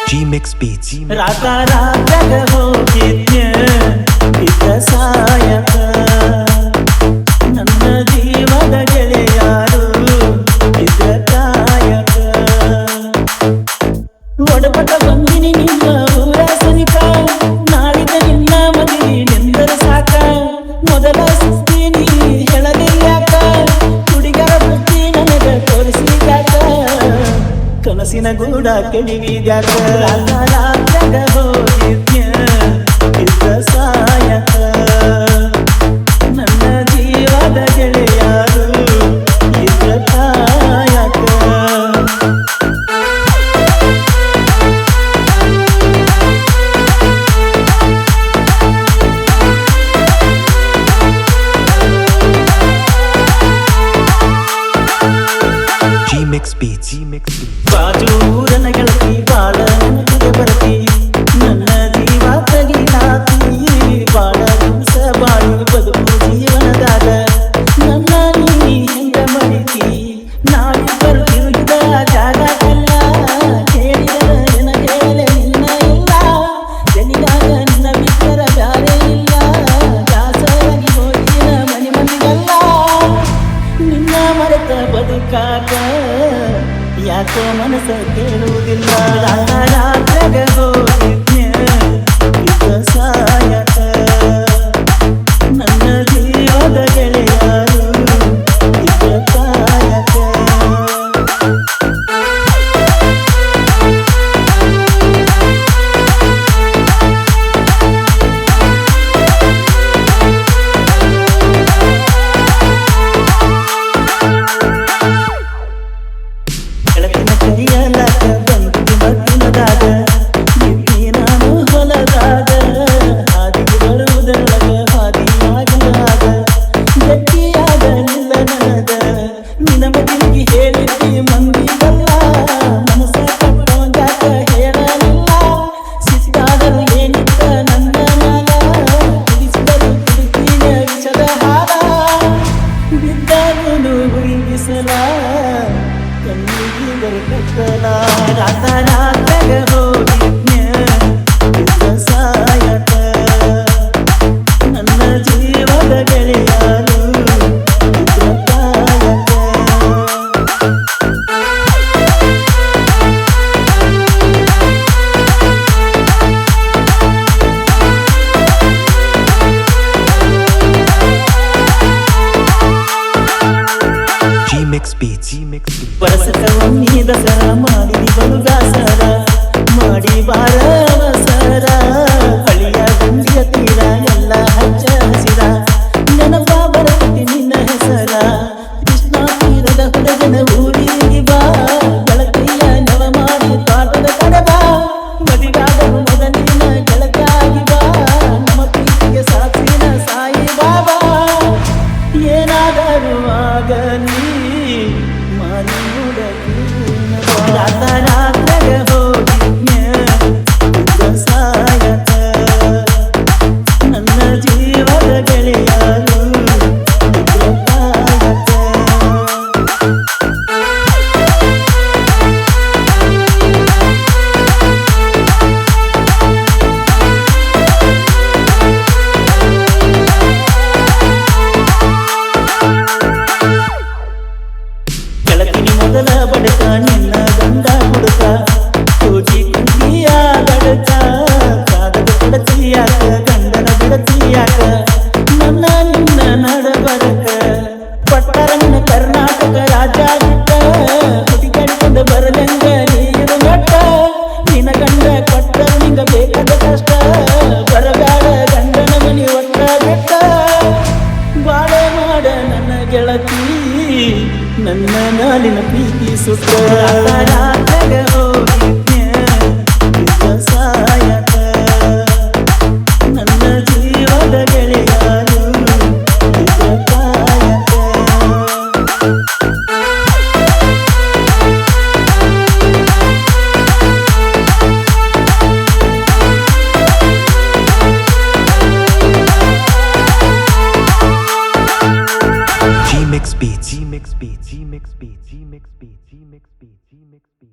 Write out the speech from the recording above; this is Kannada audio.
G-Mix Beats. ರಾತ ರಾತ್ಯಾಗ ಹೋಗಿದ್ನ್ಯ ಇದ್ದ ಸಾಯಕ ನನ್ನ ಜೀವದ ಗೆಳೆಯಾರು ಇದ್ರ ಕಾಯಕ ಒಡಪಟ ಬಂದಿನಿ ನಿಮ್ಮ ಊರ ಸನಿಕ ನಾಳಿದ ನಿನ್ನ ಮದುವೆ ನಿಂದರ ಸಾಕ ಮೊದಲ ಸುಸ್ತೀನಿ ಹೇಳಲಿಲ್ಯಾಕ ಹುಡುಗರ ಬುದ್ಧಿ ನನಗ ತೋರಿಸಿದ್ಯಾಕ ಕನಸಿನ ಗೂಡ ಕೆಡಿವಿದ್ಯಾಕ ರಾತ ರಾತ್ಯಾಗ ಹೋಗಿದ್ನ್ಯ ಇದ್ದ ಸಾಯಕ ನನ್ನ ಜೀವದ ಗೆಳೆಯಾರು ಇದ್ರ ಕಾಯಕ G-Mix Beats. ಬಾಜೂರನ ಗೆಳತಿ ಬಾಳ ನನಗೆ ಬರತಿ ನನ್ನ ಜೀವ ತಗಿಲಾತಿ ಬಾಳ ದಿವಸ ಬಾಳು ಬದುಕು ಜೀವನದಾಗ ನನ್ನ ನೀ ಹೆಂಗ ಮಡಿತಿ ನಾಳೆ ಬರ್ತಿರುಗಿದ ಜಾಗಲ್ಲ ಕೇಳಿದರ ನನಗೇಲೆ ನಿನ್ನ ಇಲ್ಲ ಜನಿದಾಗ ನಿನ್ನ ಬಿಟ್ಟರ ಬ್ಯಾರೆ ಇಲ್ಲ ದಾಸರಾಗಿ ಹೋಗಿನ ಮನೆ ಮಂದಿಗಲ್ಲ ನಿನ್ನ ಮರೆತ ಬದುಕಾಕ ಯಾಕೋ ಮನಸ್ಸ ಕೇಳುವುದಿಲ್ಲ ರಾತ್ಯಾಗ ಹೋಗಿದ್ನ್ಯ ಇದ್ದ ಸಾಯಕ ನನ್ನ ಜೀವದ ಗೆಳೆಯಾರು ಇದ್ದ ಕಾಯಕ ಬೆಳಕಿನ ಕರಿಯಲಾಕ ಬಂತು ಮತ್ತಿನದಾಗ ನಿತ್ತಿ ನಾನು ಹೊಲದಾಗ ಹಾದಿಗೆ ಬರುವುದರೊಳಗ ಹಾದಿಯಾಗಲಾಗ ಗಟ್ಟಿಯಾಗಲಿಲ್ಲ ನನಗ ನಿನ್ನ ಮದಿಗೆ ಹೇಳಿದ್ದಿ ಮಂದಿಗಲ್ಲ ಮನಸ್ಸ ಕಟ್ಟೋಂಗಾಕ ಹೇಳಲಿಲ್ಲ ಸಿಟ್ಟಾದರೂ ಏನಿತ್ತ ನನ್ನ ಮ್ಯಾಲ ಕುಡಿಸಿದರು ಕುಡಿತೀನ ವಿಷದ ಹಾಲ ಬಿದ್ದರೂ ಹುಡುಗಿಸಲ ಕಣ್ಣಿಗೆ ಕತ್ತಲ ರಾತ ರಾತ್ಯಾಗ ಹೋಗಿದ್ನ್ಯ ಇದ್ದ ಸಾಯಕ ನನ್ನ ಜೀವದ ಗೆಳೆಯಾರು ಇದ್ರ ಕಾಯಕ G-Mix Beats. ವರ್ಷಕ ಒಮ್ಮೆ ದಸರಾ ಮಾಡಿ ಬಲು ದಾಸರ ಮಾಡಿ ಬಾರ ಅವಸರ ಹಳಿಯ ಗುಂಡಿಯ ತೀರ ಎಲ್ಲ ಹಚ್ಚ ಹಸಿರ ನೆನಪ ಬರತತಿ ನಿನ್ನ ಹೆಸರ ಕೃಷ್ಣ ತೀರದ ಹುಡುಗನ ಊರಿಗೆ ಬಾ ಬೆಳಕೈಯ ನವ ಮಾಡಿ ತೋಟದ ಕಡೆ ಬಾ ಮದಿಗಾದರು ಮೊದಲಿನ ಗೆಳಕಾಗಿ ಬಾ ನಮ್ಮ ಪ್ರೀತಿಗೆ ಸಾಕ್ಷಿನ ಸಾಯಿ ಬಾಬಾ ಏನಾದರೂ ಆಗಲಿ ಮಾನಿ ರಾತ ರಾತ್ಯಾಗ ಹೋಗಿದ್ನ್ಯ ಇದ್ದ ಸಾಯಕ ನನ್ನ ಜೀವದ ಗೆಳೆಯಾರು ಇದ್ರ ಕಾಯಕ ಗೆಳತಿನಿ ಮೊದಲ ಬಡಕ ನಿನ್ನ ಗಂಡ ಹುಡುಕ ಹೋಗಿ ಕುಂಡಿಯ ಬಡಕ ಕಾದದ ಕೊಡತಿಯಾಕ ಗಂಡನ ಬಿಡತಿಯಾಕ ನನ್ನ ನಿನ್ನ ನಡಬರಕ ಪಟ್ಟರಂಗ ಕರ್ನಾಟಕ ರಾಜ್ಯ ಬಿಟ್ಟ ಹುಡುಗಡಿಕೊಂಡು ಬರಲಂಗ ನೀರು ನಟ್ಟ ನಿನ್ನ ಗಂಡ ಕೊಟ್ಟ ನಿಂಗ ಬೇಕಾದ ಕಷ್ಟ ಬರಗಾಡ ಗಂಡನ ಮನಿ ಒಟ್ಟ ಬೆಟ್ಟ ಬಾಳೆ ಮಾಡ ನನ್ನ ಗೆಳತಿ ನನ್ನ ನಾಲಿನ ಪ್ರೀತಿ ಸುತ್ತ ರಾತ್ಯಾಗ ಹೋಗಿದ್ನ್ಯ ಇದ್ದ ಸಾಯಕ ನನ್ನ ಜೀವದ ಗೆಳೆಯಾರು ಇದ್ರ ಕಾಯಕ G Mix Beats. G Mix Beats. G Mix Beats. G Mix Beats. G Mix Beats. G Mix Beats.